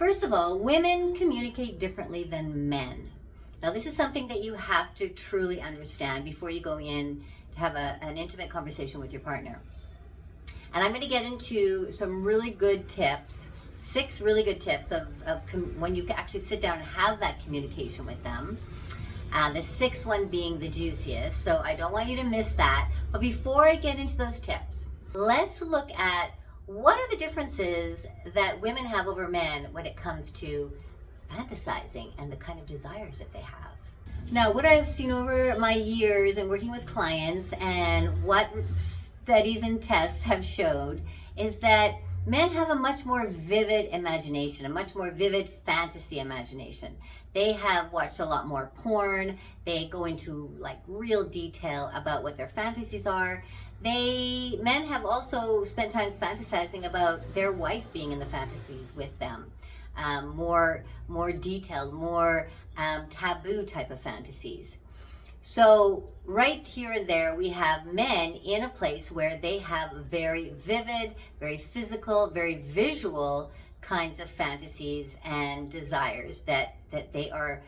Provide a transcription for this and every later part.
First of all, women communicate differently than men. Now, this is something that you have to truly understand before you go in to have an intimate conversation with your partner. And I'm going to get into some really good tips, 6 really good tips of when you can actually sit down and have that communication with them. The 6th one being the juiciest, so I don't want you to miss that. But before I get into those tips, let's look at what are the differences that women have over men when it comes to fantasizing and the kind of desires that they have. Now, what I've seen over my years in working with clients and what studies and tests have showed is that men have a much more vivid imagination, a much more vivid fantasy imagination. They have watched a lot more porn. They go into like real detail about what their fantasies are. Men have also spent time fantasizing about their wife being in the fantasies with them. More detailed, more taboo type of fantasies. So right here and there, we have men in a place where they have very vivid, very physical, very visual kinds of fantasies and desires that they are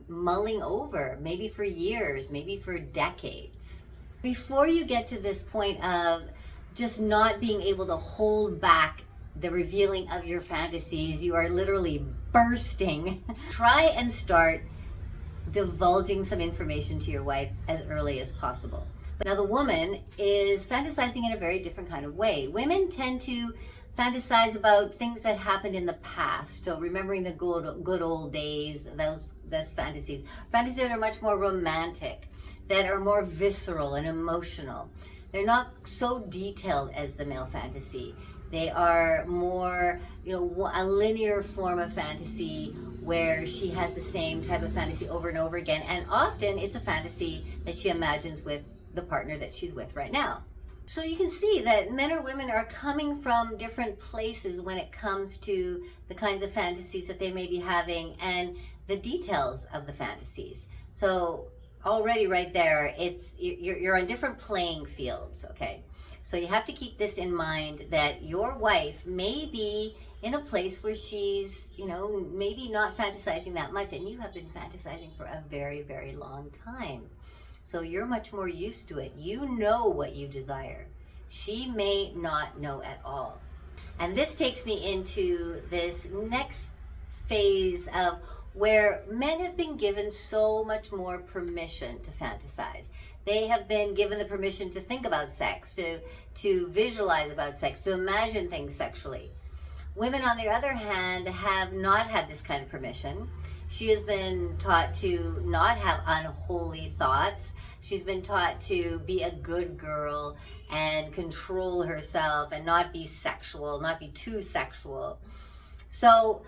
mulling over, maybe for years, maybe for decades. Before you get to this point of just not being able to hold back the revealing of your fantasies, you are literally bursting. Try and start divulging some information to your wife as early as possible. But now the woman is fantasizing in a very different kind of way. Women tend to fantasize about things that happened in the past. So remembering the good old days, those fantasies. Fantasies that are much more romantic, that are more visceral and emotional. They're not so detailed as the male fantasy. They are more, a linear form of fantasy where she has the same type of fantasy over and over again. And often it's a fantasy that she imagines with the partner that she's with right now. So you can see that men or women are coming from different places when it comes to the kinds of fantasies that they may be having and the details of the fantasies. So already right there, you're on different playing fields, okay? So you have to keep this in mind that your wife may be in a place where she's, maybe not fantasizing that much, and you have been fantasizing for a very, very long time. So you're much more used to it. You know what you desire. She may not know at all. And this takes me into this next phase of where men have been given so much more permission to fantasize. They have been given the permission to think about sex, to visualize about sex, to imagine things sexually. Women, on the other hand, have not had this kind of permission. She has been taught to not have unholy thoughts. She's been taught to be a good girl and control herself and not be sexual, not be too sexual. So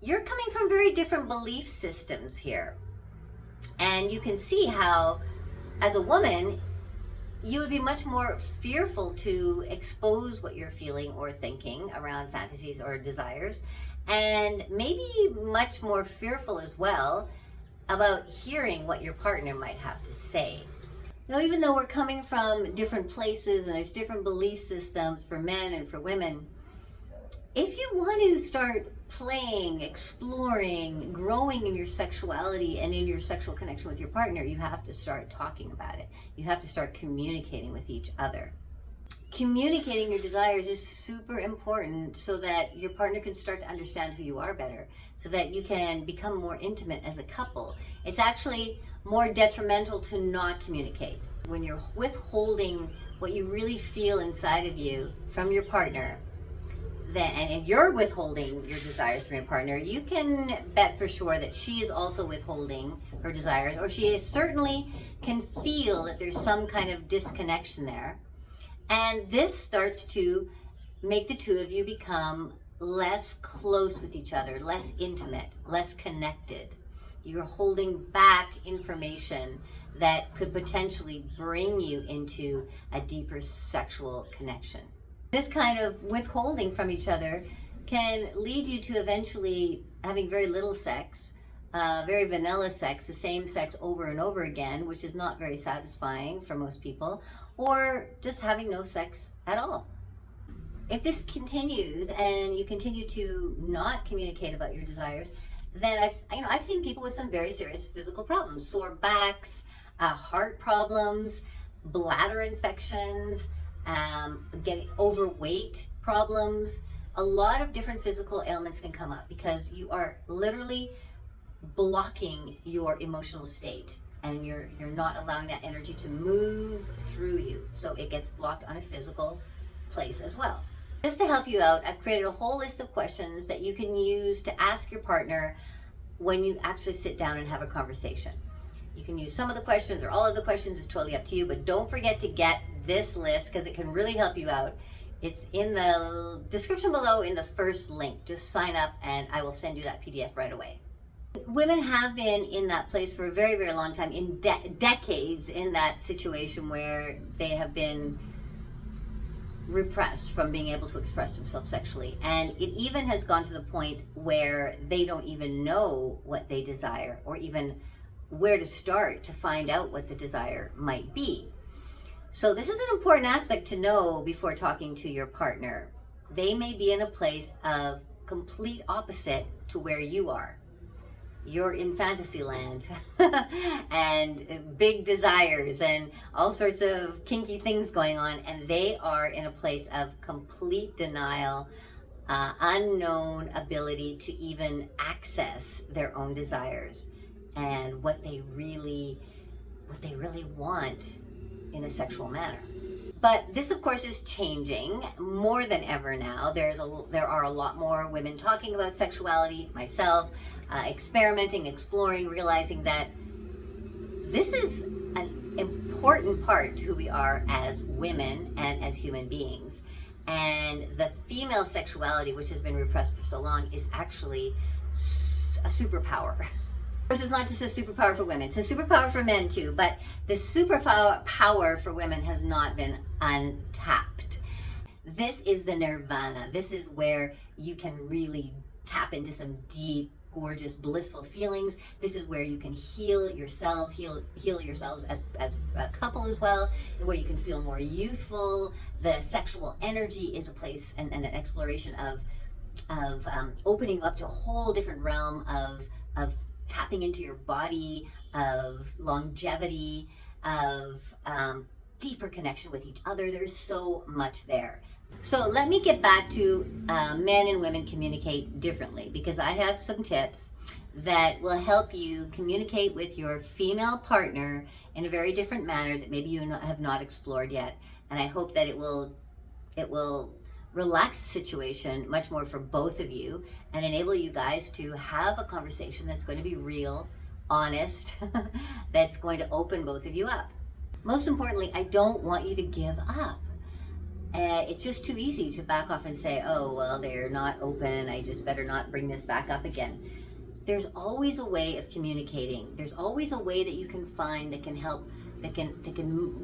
you're coming from very different belief systems here. And you can see how, as a woman, you would be much more fearful to expose what you're feeling or thinking around fantasies or desires, and maybe much more fearful as well about hearing what your partner might have to say. Now, even though we're coming from different places and there's different belief systems for men and for women, if you want to start playing, exploring, growing in your sexuality and in your sexual connection with your partner, you have to start talking about it. You have to start communicating with each other. Communicating your desires is super important so that your partner can start to understand who you are better, so that you can become more intimate as a couple. It's actually more detrimental to not communicate. When you're withholding what you really feel inside of you from your partner, and you're withholding your desires from your partner, you can bet for sure that she is also withholding her desires, or she certainly can feel that there's some kind of disconnection there. And this starts to make the two of you become less close with each other, less intimate, less connected. You're holding back information that could potentially bring you into a deeper sexual connection. This kind of withholding from each other can lead you to eventually having very little sex, very vanilla sex, the same sex over and over again, which is not very satisfying for most people, or just having no sex at all. If this continues and you continue to not communicate about your desires, then I've seen people with some very serious physical problems, sore backs, heart problems, bladder infections, getting overweight problems. A lot of different physical ailments can come up because you are literally blocking your emotional state, and you're not allowing that energy to move through you. So it gets blocked on a physical place as well. Just to help you out, I've created a whole list of questions that you can use to ask your partner when you actually sit down and have a conversation. You can use some of the questions or all of the questions, it's totally up to you, but don't forget to get this list because it can really help you out. It's in the description below in the first link. Just sign up and I will send you that PDF right away. Women have been in that place for a very, very long time, in decades, in that situation where they have been repressed from being able to express themselves sexually. And it even has gone to the point where they don't even know what they desire or even where to start to find out what the desire might be. So this is an important aspect to know before talking to your partner. They may be in a place of complete opposite to where you are. You're in fantasy land and big desires and all sorts of kinky things going on, and they are in a place of complete denial, unknown ability to even access their own desires and what they really want in a sexual manner. But this, of course, is changing more than ever now. There are a lot more women talking about sexuality, myself, experimenting, exploring, realizing that this is an important part to who we are as women and as human beings. And the female sexuality, which has been repressed for so long, is actually a superpower. This is not just a superpower for women, it's a superpower for men too, but the superpower for women has not been untapped. This is the nirvana. This is where you can really tap into some deep, gorgeous, blissful feelings. This is where you can heal yourselves, heal yourselves as a couple as well, where you can feel more youthful. The sexual energy is a place and an exploration of opening you up to a whole different realm of tapping into your body, of longevity, of deeper connection with each other. There's so much there. So let me get back to men and women communicate differently, because I have some tips that will help you communicate with your female partner in a very different manner that maybe you have not explored yet. And I hope that it will relax the situation much more for both of you and enable you guys to have a conversation that's going to be real, honest, that's going to open both of you up. Most importantly, I don't want you to give up. It's just too easy to back off and say, oh, well, they're not open, I just better not bring this back up again. There's always a way of communicating. There's always a way that you can find that can help, that can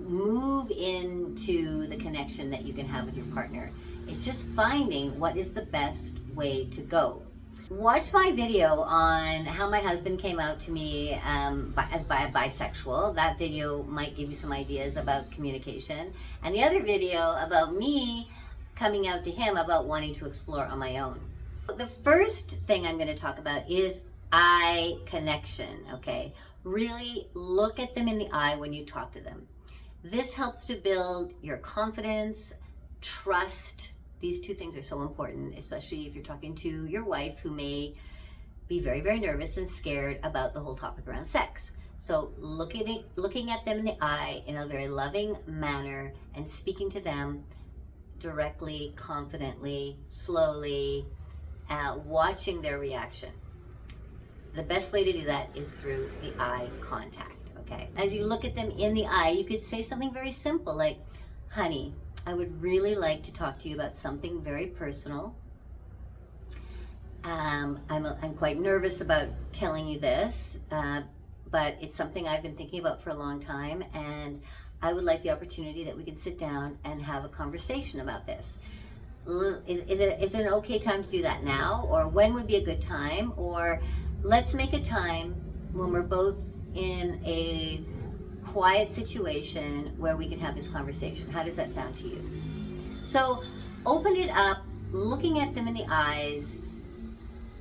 move into the connection that you can have with your partner. It's just finding what is the best way to go. Watch my video on how my husband came out to me as bisexual. That video might give you some ideas about communication. And the other video about me coming out to him about wanting to explore on my own. The first thing I'm going to talk about is eye connection, okay? Really look at them in the eye when you talk to them. This helps to build your confidence, trust. These two things are so important, especially if you're talking to your wife who may be very, very nervous and scared about the whole topic around sex. So looking at them in the eye in a very loving manner and speaking to them directly, confidently, slowly, watching their reaction. The best way to do that is through the eye contact, okay? As you look at them in the eye, you could say something very simple like, honey, I would really like to talk to you about something very personal. I'm quite nervous about telling you this, but it's something I've been thinking about for a long time, and I would like the opportunity that we can sit down and have a conversation about this. Is it an okay time to do that now? Or when would be a good time? Or let's make a time when we're both in a quiet situation where we can have this conversation. How does that sound to you? So open it up, looking at them in the eyes,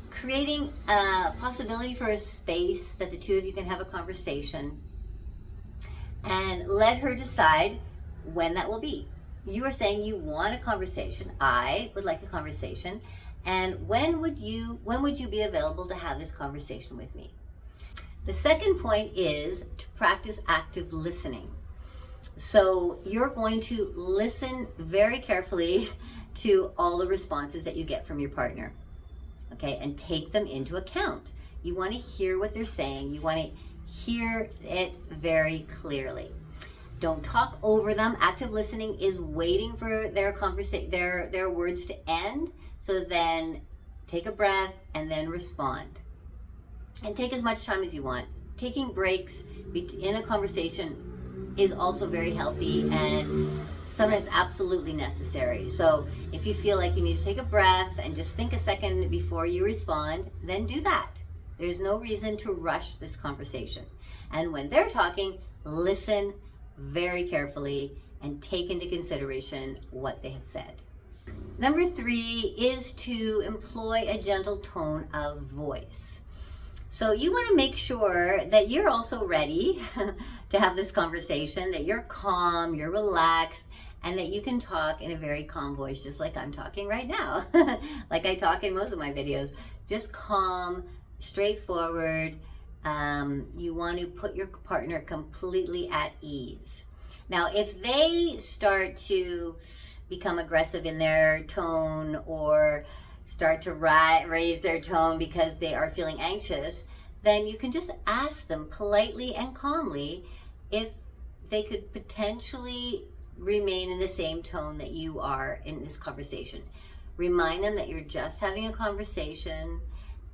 creating a possibility for a space that the two of you can have a conversation, and let her decide when that will be. You are saying you want a conversation. I would like a conversation. And when would you be available to have this conversation with me? The second point is to practice active listening. So you're going to listen very carefully to all the responses that you get from your partner, okay, and take them into account. You want to hear what they're saying. You want to hear it very clearly. Don't talk over them. Active listening is waiting for their words to end. So then take a breath and then respond. And take as much time as you want. Taking breaks in a conversation is also very healthy and sometimes absolutely necessary. So if you feel like you need to take a breath and just think a second before you respond, then do that. There's no reason to rush this conversation. And when they're talking, listen very carefully and take into consideration what they have said. Number 3 is to employ a gentle tone of voice. So you want to make sure that you're also ready to have this conversation, that you're calm, you're relaxed, and that you can talk in a very calm voice, just like I'm talking right now, like I talk in most of my videos. Just calm, straightforward. You want to put your partner completely at ease. Now, if they start to become aggressive in their tone or start to raise their tone because they are feeling anxious, then you can just ask them politely and calmly if they could potentially remain in the same tone that you are in this conversation. Remind them that you're just having a conversation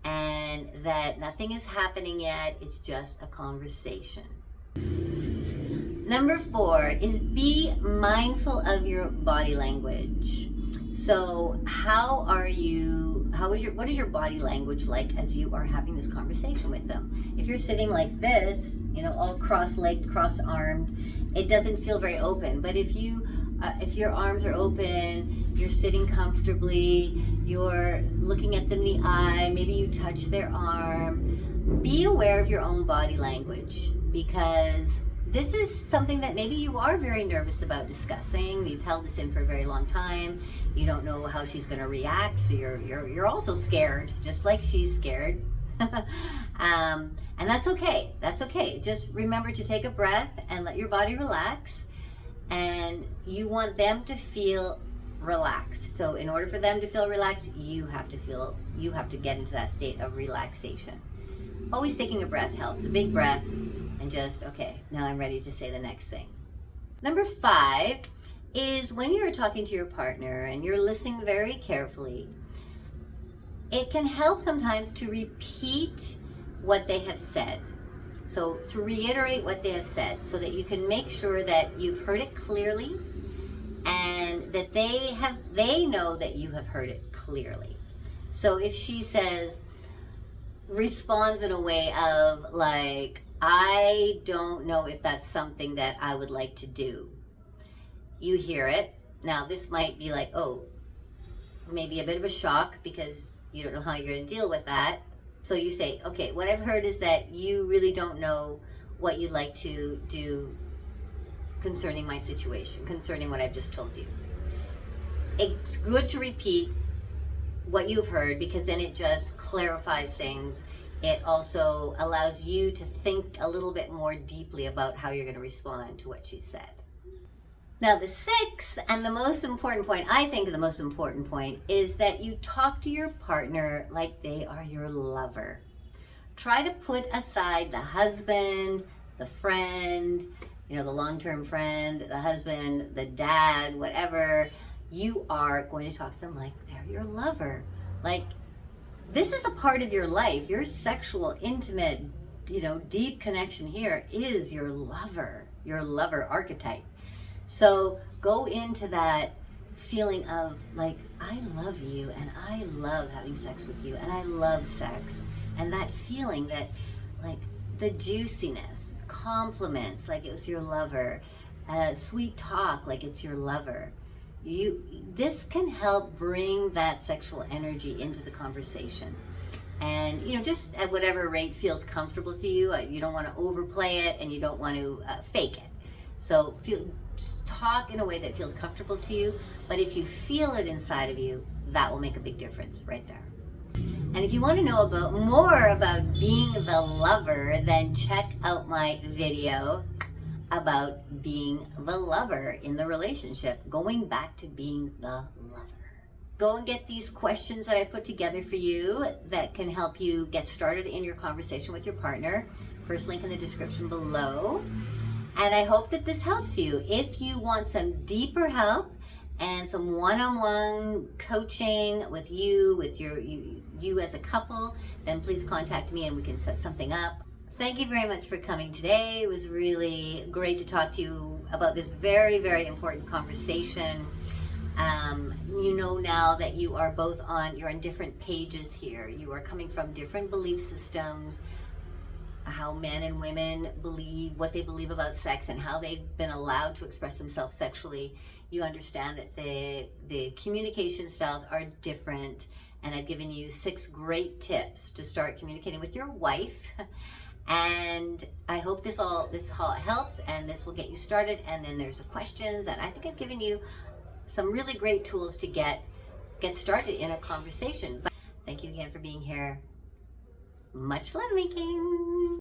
and that nothing is happening yet. It's just a conversation. Number 4 is be mindful of your body language. So what is your body language like as you are having this conversation with them? If you're sitting like this, all cross-legged, cross-armed, it doesn't feel very open. But if your arms are open, you're sitting comfortably, you're looking at them in the eye, maybe you touch their arm, be aware of your own body language, because this is something that maybe you are very nervous about discussing. You've held this in for a very long time. You don't know how she's going to react, so you're also scared, just like she's scared. And that's okay. That's okay. Just remember to take a breath and let your body relax. And you want them to feel relaxed. So in order for them to feel relaxed, you have to get into that state of relaxation. Always taking a breath helps. A big breath. And just, okay, now I'm ready to say the next thing. Number 5 is when you're talking to your partner and you're listening very carefully, it can help sometimes to repeat what they have said. So to reiterate what they have said so that you can make sure that you've heard it clearly and that they know that you have heard it clearly. So if she responds in a way of like, I don't know if that's something that I would like to do. You hear it. Now, this might be like, oh, maybe a bit of a shock because you don't know how you're going to deal with that. So you say, okay, what I've heard is that you really don't know what you'd like to do concerning my situation, concerning what I've just told you. It's good to repeat what you've heard because then it just clarifies things. It also allows you to think a little bit more deeply about how you're going to respond to what she said. Now, the 6th and the most important point, I think the most important point, is that you talk to your partner like they are your lover. Try to put aside the husband, the friend, the long-term friend, the husband, the dad, whatever. You are going to talk to them like they're your lover. Like, this is a part of your life. Your sexual, intimate, deep connection here is your lover archetype. So go into that feeling of like, I love you and I love having sex with you and I love sex. And that feeling that like the juiciness, compliments like it was your lover, sweet talk like it's your lover. this can help bring that sexual energy into the conversation. And just at whatever rate feels comfortable to you. You don't want to overplay it, and you don't want to fake it. So just talk in a way that feels comfortable to you. But if you feel it inside of you, that will make a big difference right there. And if you want to know more about being the lover, then check out my video about being the lover in the relationship, going back to being the lover. Go and get these questions that I put together for you that can help you get started in your conversation with your partner. First link in the description below. And I hope that this helps you. If you want some deeper help and some one-on-one coaching with you as a couple, then please contact me and we can set something up. Thank you very much for coming today. It was really great to talk to you about this very, very important conversation. You know now that you are you're on different pages here. You are coming from different belief systems, how men and women believe, what they believe about sex, and how they've been allowed to express themselves sexually. You understand that the communication styles are different, and I've given you 6 great tips to start communicating with your wife. And I hope this all helps, and this will get you started. And then there's the questions, and I think I've given you some really great tools to get started in a conversation. But thank you again for being here. Much love making.